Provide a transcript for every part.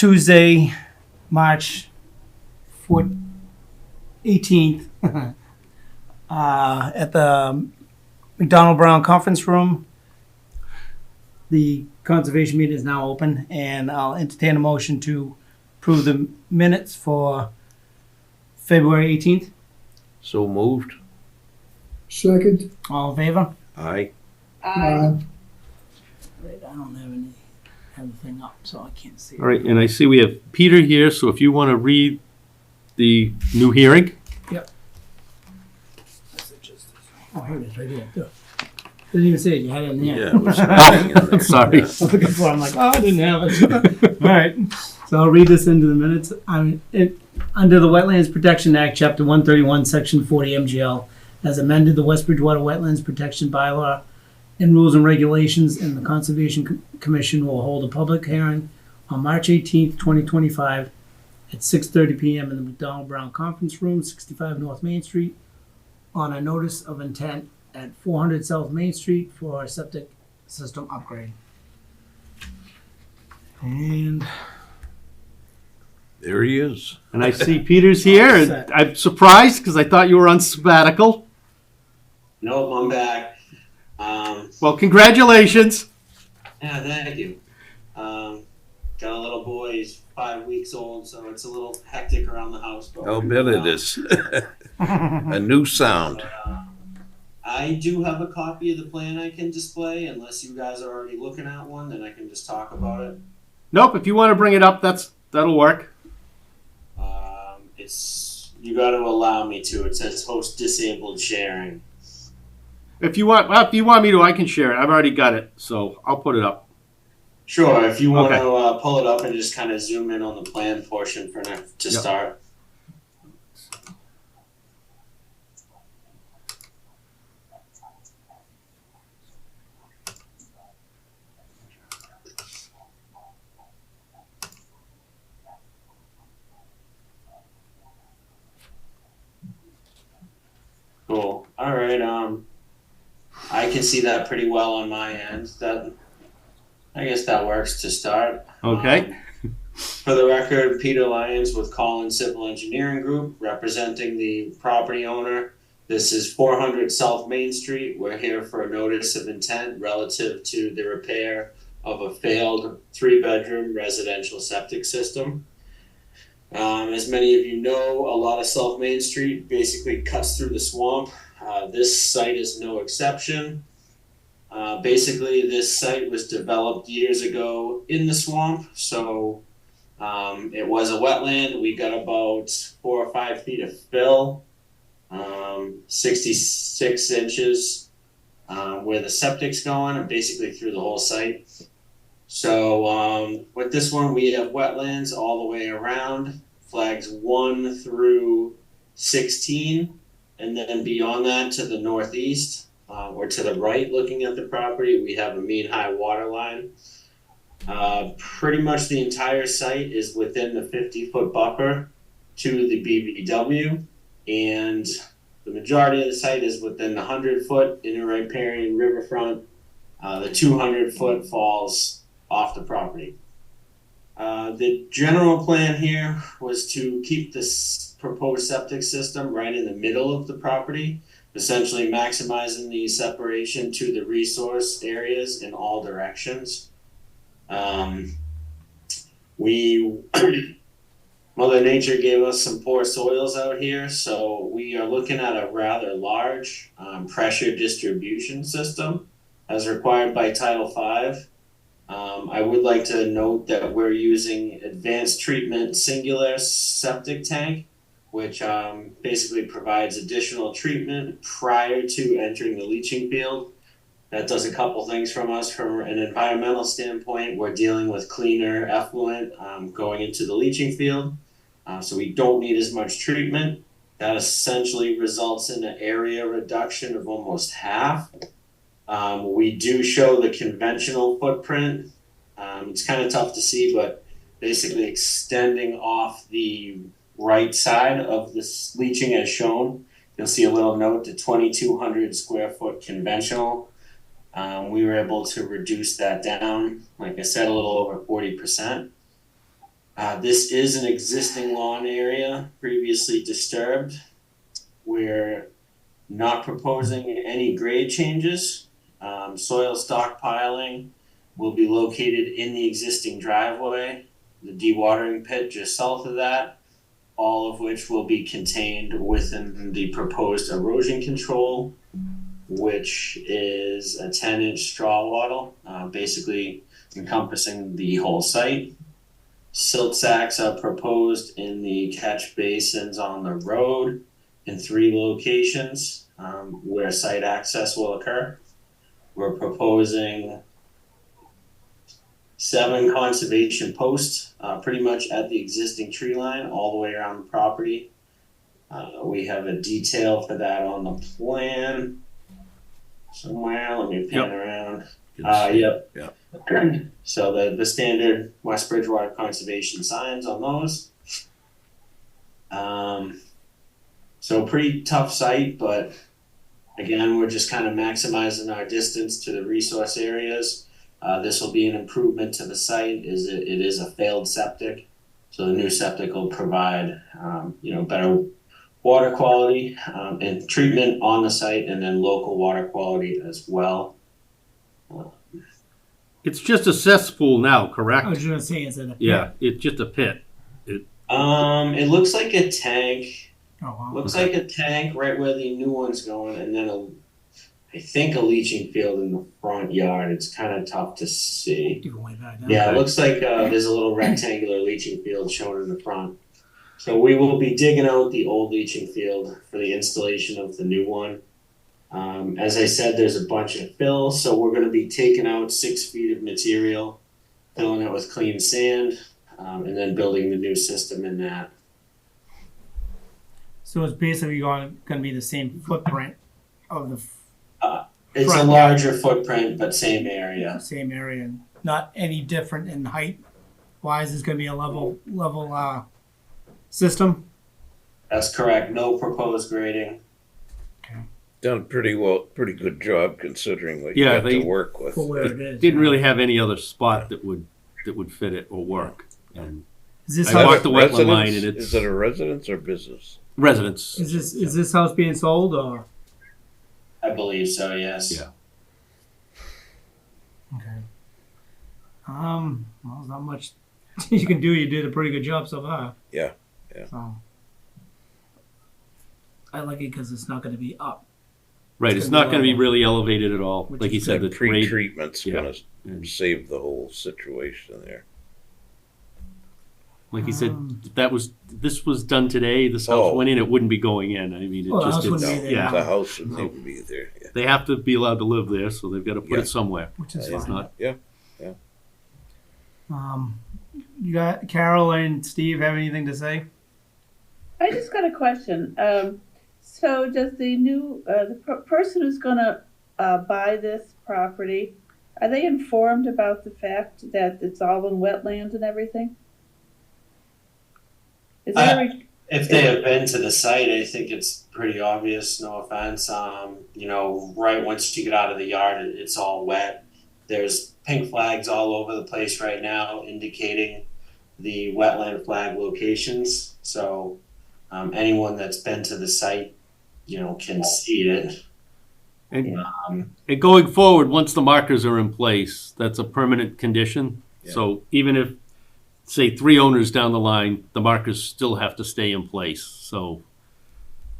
Tuesday, March 18th, at the McDonald Brown Conference Room. The conservation meeting is now open, and I'll entertain a motion to approve the minutes for February 18th. So moved. Second. All in favor? Aye. Aye. Right, I don't have the thing up, so I can't see it. All right, and I see we have Peter here, so if you want to read the new hearing. Oh, here it is, right here. Good. Didn't even say it. You had it in here. Yeah, it was hiding in there. Sorry. I was looking for it. I'm like, oh, I didn't have it. All right. So I'll read this into the minutes. Under the Wetlands Protection Act, Chapter 131, Section 40 MGL, as amended, the West Bridgewater Wetlands Protection Bylaw and rules and regulations, and the Conservation Commission will hold a public hearing on March 18th, 2025 at 6:30 p.m. in the McDonald Brown Conference Room, 65 North Main Street, on a notice of intent at 400 South Main Street for a septic system upgrade. And There he is. And I see Peter's here, and I'm surprised because I thought you were on sabbatical. Nope, I'm back. Well, congratulations. Yeah, thank you. Got a little boy, he's 5 weeks old, so it's a little hectic around the house. But I'll bet it is. A new sound. I do have a copy of the plan I can display, unless you guys are already looking at one, then I can just talk about it. Nope, if you want to bring it up, that'll work. You got to allow me to. It says host disabled sharing. If you want me to, I can share it. I've already got it, so I'll put it up. Sure, if you want Okay. to pull it up and just kind of zoom in on the plan portion to Yep. start. Cool. All right. I can see that pretty well on my end. I guess that works to start. Okay. For the record, Peter Lyons with Collins Civil Engineering Group, representing the property owner. This is 400 South Main Street. We're here for a notice of intent relative to the repair of a failed 3-bedroom residential septic system. As many of you know, a lot of South Main Street basically cuts through the swamp. This site is no exception. Basically, this site was developed years ago in the swamp, so it was a wetland. We got about 4 or 5 feet of fill, 66 inches where the septic's going, and basically through the whole site. So with this one, we have wetlands all the way around, flags 1 through 16, and then beyond that to the northeast or to the right, looking at the property, we have a mean high water line. Pretty much the entire site is within the 50-foot buffer to the BBW, and the majority of the site is within the 100-foot inner riparian riverfront. The 200-foot falls off the property. The general plan here was to keep this proposed septic system right in the middle of the property, essentially maximizing the separation to the resource areas in all directions. Mother Nature gave us some poor soils out here, so we are looking at a rather large pressure distribution system as required by Title V. I would like to note that we're using advanced treatment singular septic tank, which basically provides additional treatment prior to entering the leaching field. That does a couple things from us. From an environmental standpoint, we're dealing with cleaner effluent going into the leaching field, so we don't need as much treatment. That essentially results in an area reduction of almost half. We do show the conventional footprint. It's kind of tough to see, but basically extending off the right side of this leaching as shown, you'll see a little note to 2,200 square foot conventional. We were able to reduce that down, like I said, a little over 40%. This is an existing lawn area previously disturbed. We're not proposing any grade changes. Soil stockpiling will be located in the existing driveway, the dewatering pit just south of that, all of which will be contained within the proposed erosion control, which is a 10-inch straw wattle, basically encompassing the whole site. Silt sacks are proposed in the catch basins on the road in 3 locations where site access will occur. We're proposing 7 conservation posts, pretty much at the existing tree line, all the way around the property. We have a detail for that on the plan somewhere. Let me pan around. Yep. Yeah. So the standard West Bridgewater conservation signs on those. So pretty tough site, but again, we're just kind of maximizing our distance to the resource areas. This will be an improvement to the site. It is a failed septic, so the new septic will provide better water quality and treatment on the site, and then local water quality as well. It's just a cesspool now, correct? I was gonna say, is it a pit? Yeah, it's just a pit. It looks like a tank. Oh, wow. Looks like a tank right where the new one's going, and then I think a leaching field in the front yard. It's kind of tough to see. Even way back then. Yeah, it Okay. looks like there's a little rectangular leaching field shown in the front. So we will be digging out the old leaching field for the installation of the new one. As I said, there's a bunch of fill, so we're going to be taking out 6 feet of material, filling it with clean sand, and then building the new system in that. So it's basically going to be the same footprint of the It's Front a yard. larger footprint, but same area. same area, and not any different in height. Wise, it's going to be a level system. That's correct. No proposed grading. Done pretty good job considering what Yeah, you got they- to work with. For where it is. Didn't really have any other spot that would fit it or work. And Is this I house, walked the wetland Residence? line and it's Is it a residence or business? residents. is this house being sold or? I believe so, yes. Yeah. Okay. Well, there's not much you can do. You did a pretty good job so far. Yeah, yeah. So I like it because it's not going to be up. Right, it's not going to be really elevated at all. Which Like he is said, That the grade. pre-treatment's Yeah. gonna save the whole situation there. Like he said, if this was done today, this house Oh. went in, it wouldn't be going in. I mean, it Well, the just house wouldn't it's, be there. yeah. The house wouldn't even be there. Yeah. They have to be allowed to live there, so they've got to put Yeah. it somewhere. Which is It's fine. not. Yeah. You got Carol and Steve have anything to say? I just got a question. So does the new, person who's gonna, buy this property, are they informed about the fact that it's all in wetlands and everything? Is there a, If they have been to the site, I think it's pretty obvious, no offense. Right once you get out of the yard, it's all wet. There's pink flags all over the place right now indicating the wetland flag locations. So anyone that's been to the site, can see it. And, Um, and going forward, once the markers are in place, that's a permanent condition. Yeah. So even if, say, 3 owners down the line, the markers still have to stay in place. So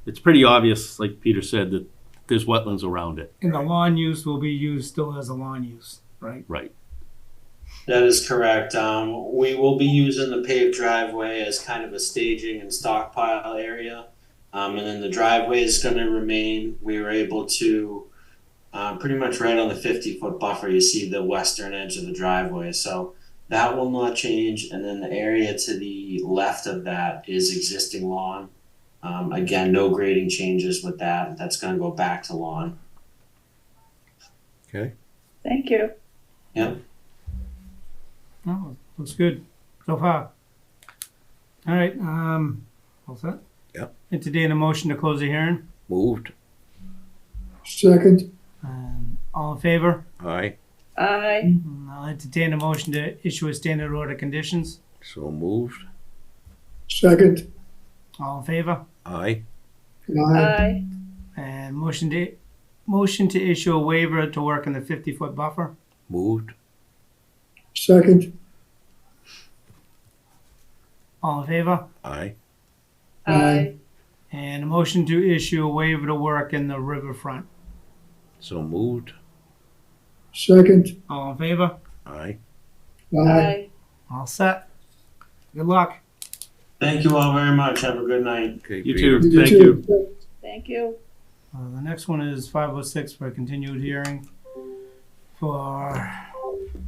it's pretty obvious, like Peter said, that there's wetlands around it. And the lawn use will be used still as a lawn use, right? Right. That is correct. We will be using the paved driveway as kind of a staging and stockpile area. And then the driveway is going to remain. We were able to pretty much right on the 50-foot buffer, you see the western edge of the driveway. So that will not change. And then the area to the left of that is existing lawn. Again, no grading changes with that. That's going to go back to lawn. Okay. thank you. Yep. Oh, looks good so far. All right. All set? Yep. Entertain a motion to close the hearing. Moved. Second, All in favor? Aye. I, I'll entertain a motion to issue a standard order conditions. So moved. Second. All in favor? Aye. Aye. Aye. And motion to issue a waiver to work in the 50-foot buffer. Moved. Second. All in favor? Aye. Aye. And a motion to issue a waiver to work in the riverfront. So moved. Second. All in favor? Aye. Aye. Aye. All set. Good luck. Thank you all very much. Have a good night. Okay, You Peter. too. Thank you. Thank you. The next one is 506 for a continued hearing for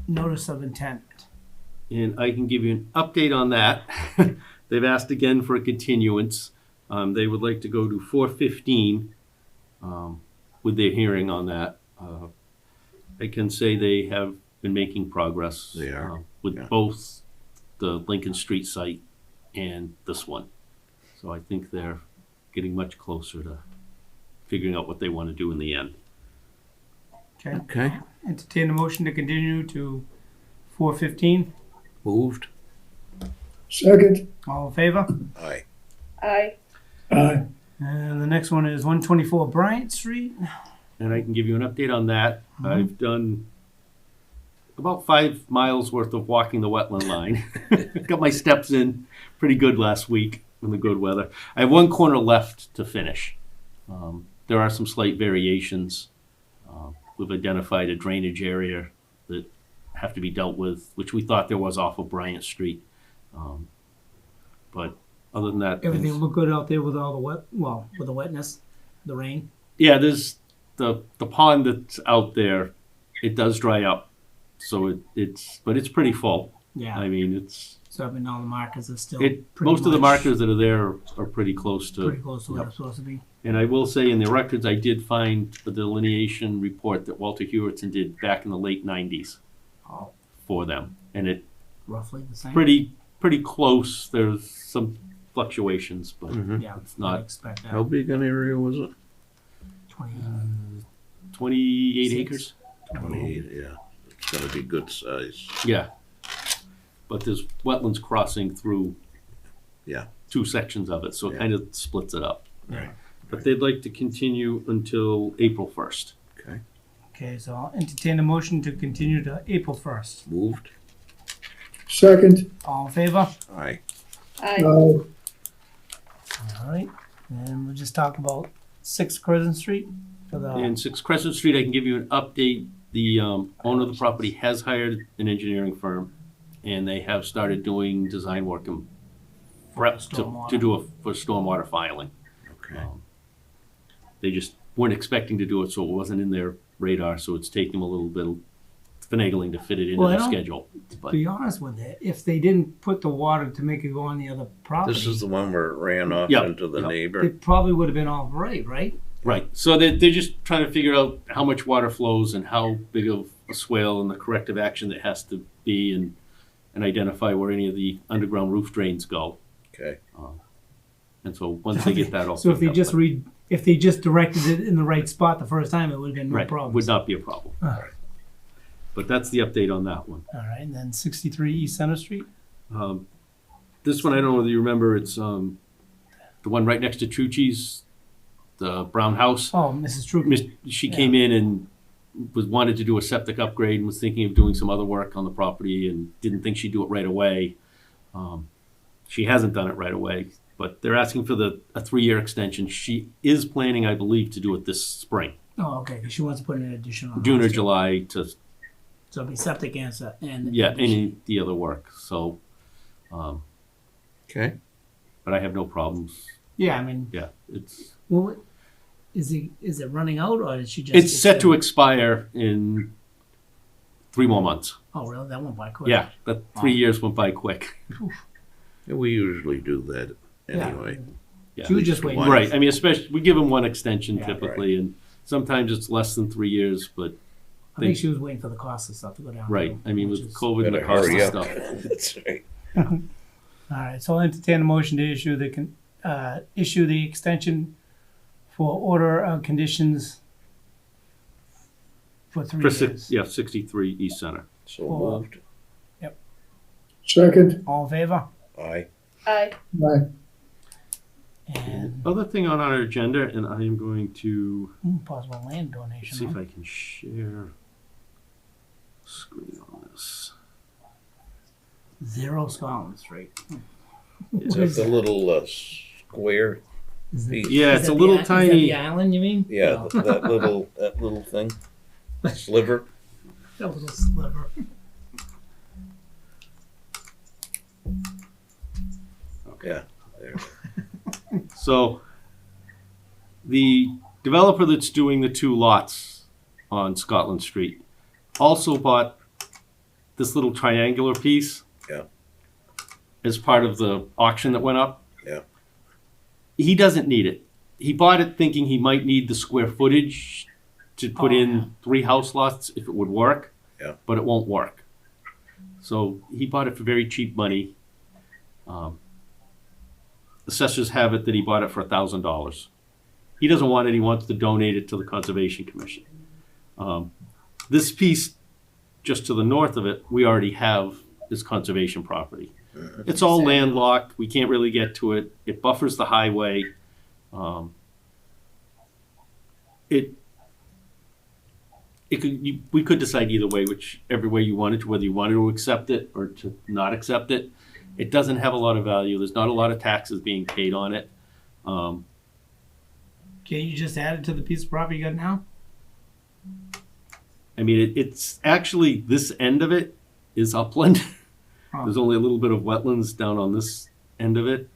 notice of intent. And I can give you an update on that. They've asked again for a continuance. They would like to go to 4:15 with their hearing on that. I can say they have been making progress. They are, with yeah. both the Lincoln Street site and this one. So I think they're getting much closer to figuring out what they want to do in the end. Okay. Okay. Entertain a motion to continue to 4:15. Moved. Second. All in favor? Aye. Aye. Aye. And the next one is 124 Bryant Street. And I can give you an update on that. I've done about 5 miles worth of walking the wetland line. Got my steps in pretty good last week in the good weather. I have one corner left to finish. There are some slight variations. We've identified a drainage area that have to be dealt with, which we thought there was off of Bryant Street. But other than that, Everything things- look good out there with all the with the wetness, the rain. yeah, there's the pond that's out there. It does dry up, so it's pretty full. Yeah. I mean, it's So I mean, all the markers are still it. pretty Most of the much markers that are there are pretty close to. pretty close to what Yep. it's supposed to be. And I will say, in the records, I did find the delineation report that Walter Hewitson did back in the late '90s Oh, for them, and it roughly the same. pretty close. There's some fluctuations, but Mhm. Yeah, it's not- I'd expect that. How big an area was it? 20. 28 Six. acres. 28, yeah. It's gonna be good size. Yeah, but there's wetlands crossing through. Yeah. 2 sections of it, so it Yeah. kind of splits it up. Right. But they'd like to continue until April 1st. Okay. Okay, so I'll entertain a motion to continue to April 1st. Moved. Second. All in favor? Aye. Aye. Aye. All right. And we'll just talk about 6 Crescent Street for the. And 6 Crescent Street, I can give you an update. The owner of the property has hired an engineering firm, and they have started doing design work and prep Stormwater. to do for stormwater filing. Okay. They just weren't expecting to do it, so it wasn't in their radar, so it's taking them a little bit of finagling to fit it into Well, I the don't- schedule. To But be honest with it, if they didn't put the water to make it go on the other property, This is the one where it ran off Yep. into the Yep. neighbor. it probably would have been all right, right? right, so they're just trying to figure out how much water flows and how big of a swale and the corrective action that has to be, and identify where any of the underground roof drains go. Okay. And so once they get that all So if they figured just out, if they just directed it in the right spot the first time, it would have been no right, problem. would not be a problem. All right. But that's the update on that one. All right, and then 63 East Center Street. This one, I don't know whether you remember, it's the one right next to Chuchi's, the brown house. Oh, Mrs. Trucca. She came in and wanted to do a septic upgrade and was thinking of doing some other work on the property and didn't think she'd do it right away. She hasn't done it right away, but they're asking for a 3-year extension. She is planning, I believe, to do it this spring, Oh, okay. 'Cause she wants to put in an addition on. June or house, too. July to, So it'll be septic and yeah, addition. any the other work. So, Okay. but I have no problems. Yeah, I mean, Yeah, it's well, is it running out or is she just? it's set to expire in 3 more months. Oh, really? That went by quick. Yeah, that 3 years went by quick. Yeah, we usually do that Yeah. anyway. Yeah. She was just waiting. One. Right. I mean, especially we give them one extension Yeah. typically, and sometimes it's less than 3 years. But I think she was waiting for the cost of stuff to go down. right. too, I mean, which with is- COVID and the Better cost hurry of up. stuff. That's right. All right, so I'll entertain a motion to issue the extension for order of conditions for 3 For years. 63 East Center. So Oh. moved. Second. All in favor? Aye. Aye. Aye. And Other thing on our agenda, and I am going to possible land donation. see if huh? I can share screen on this. 0 Scotland Street. Is that the little square? Is piece? Yeah, is it's that a the little is that tiny. the island, you mean? Yeah, No, that little thing, sliver. that little sliver. Yeah, there. So the developer that's doing the 2 lots on Scotland Street also bought this little triangular piece. Yeah. As part of the auction that went up. Yeah. He doesn't need it. He bought it thinking he might need the square footage to put Oh, in yeah. 3 house lots if it would work. Yeah. But it won't work. So he bought it for very cheap money. Assessors have it that he bought it for $1,000. He doesn't want it. He wants to donate it to the Conservation Commission. This piece, just to the north of it, we already have is conservation property. It's all landlocked. We can't really get to it. It buffers the highway. We could decide either way, whichever way you wanted to, whether you wanted to accept it or to not accept it. It doesn't have a lot of value. There's not a lot of taxes being paid on it. Can you just add it to the piece of property you got now? I mean, it's actually, this end of it is upland. Oh. There's only a little bit of wetlands down on this end of it.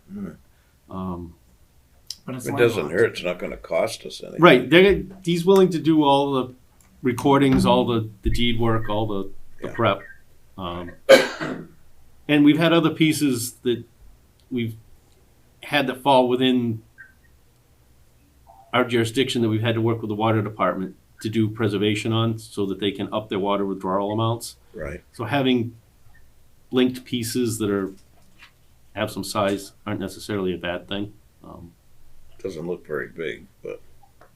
But it's If it doesn't landlocked. hurt, it's not gonna cost us anything. Right, he's willing to do all the recordings, all the deed work, all the Yeah. prep. And we've had other pieces that we've had that fall within our jurisdiction that we've had to work with the water department to do preservation on so that they can up their water withdrawal amounts. Right. So having linked pieces that have some size aren't necessarily a bad thing. Doesn't look very big, but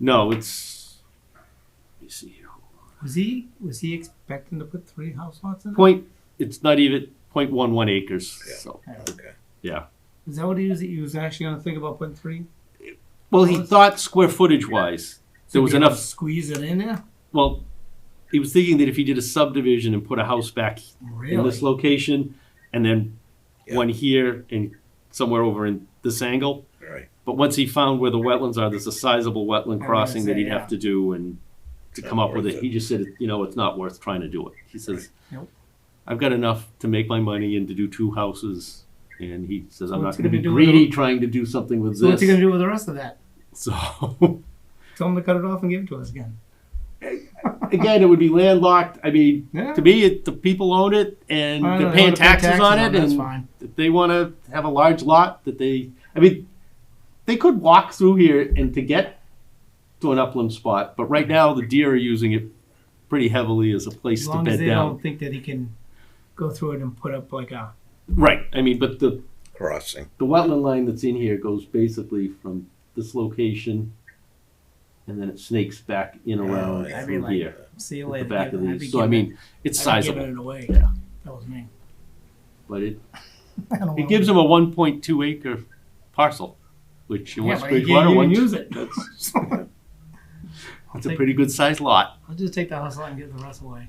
No, it's, let me see here. Was he expecting to put 3 house lots in? It's not even 0.11 acres. Yeah. So, okay. yeah. Is that what he was actually going to think about putting 3? Well, he thought square footage wise, there was Be able to enough. squeeze it in there. Well, he was thinking that if he did a subdivision and put a house back Really? in this location and then Yeah. one here and somewhere over in this angle. Right. But once he found where the wetlands are, there's a sizable wetland gonna crossing that say, he'd yeah. have to do and to Not come up with worth it. it. He just said, it's not worth trying to do it. He says, Nope. I've got enough to make my money and to do 2 houses. And he says, I'm not what's he going to gonna be do with greedy the- trying to do something with So what's he this. going to do with the rest of that? So Tell him to cut it off and give it to us again. again, it would be landlocked. I mean, Yeah. to me, the people own it and I know, they're they paying wanna pay taxes on it. That's And fine. if they want to have a large lot, they could walk through here and to get to an upland spot. But right now, the deer are using it pretty heavily as a place As to long as bed they down. don't think that he can go through it and put up like a. Right. I mean, but the Crossing. wetland line that's in here goes basically from this location, and then it snakes back in around yeah. I'd be through like, here. see you At later. the back of I'd be these. So I giving mean, it's I'd be sizable. giving it away. Yeah. That was me. But it I don't it want gives him a 1.2 acre parcel, which in Yeah, West but he Bridgewater, can't even once- use it. that's a pretty good sized lot. I'll just take the house lot and give the rest away.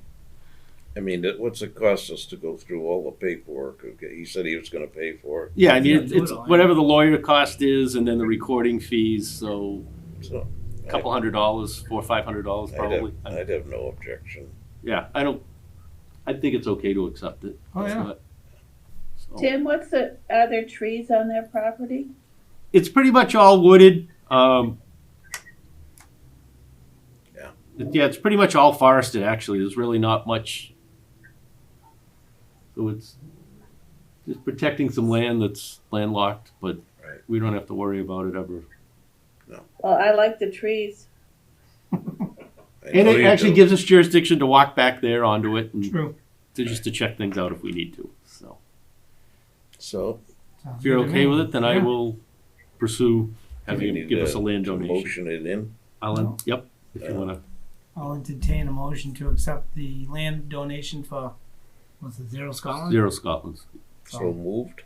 I mean, what's it cost us to go through all the paperwork? Okay, he said he was gonna pay for it, Yeah, I mean, Yeah, it's do it all, yeah. whatever the lawyer cost is, and then the recording fees. So so. a couple $100, $400 or $500 probably. I'd have no objection. Yeah, I think it's okay to accept it. Oh, It's yeah. not- so- Tim, are there trees on their property? It's pretty much all wooded. Yeah, it's pretty much all forested. Actually, there's really not much. So it's just protecting some land that's landlocked, but Right. we don't have to worry about it ever. Well, I like the trees. I And know it you actually do. gives us jurisdiction to walk back there onto it and True. just to check things out if we need to. So So, Sounds if you're good to okay me. with it, then I Yeah. will pursue you having him need give us a to land donation. motion it in. Yep, if you want to. I'll entertain a motion to accept the land donation for, what's it, 0 Scotland? 0 Scotland. So moved.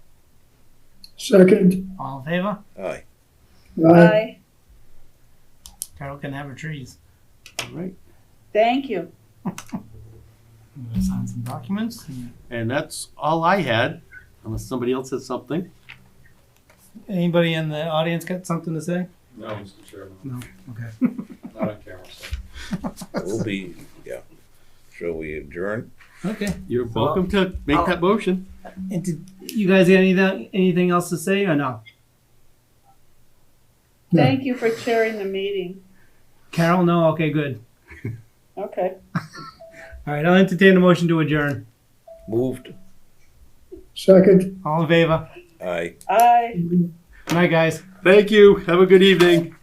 Second. All in favor? Aye. Aye. Carol can have her trees. All right. Thank you. I'm gonna sign some documents. And that's all I had, unless somebody else has something. Anybody in the audience got something to say? No, Mr. Chairman, No. Okay. not on camera, so. We'll be, yeah. Shall we adjourn? Okay. You're welcome to make that motion. And did you guys got anything else to say or no? No. Thank you for chairing the meeting. Carol, no? Okay, good. Okay. All right, I'll entertain a motion to adjourn. Moved. Second. All in favor? Aye. Aye. Good night, guys. Thank you. Have a good evening.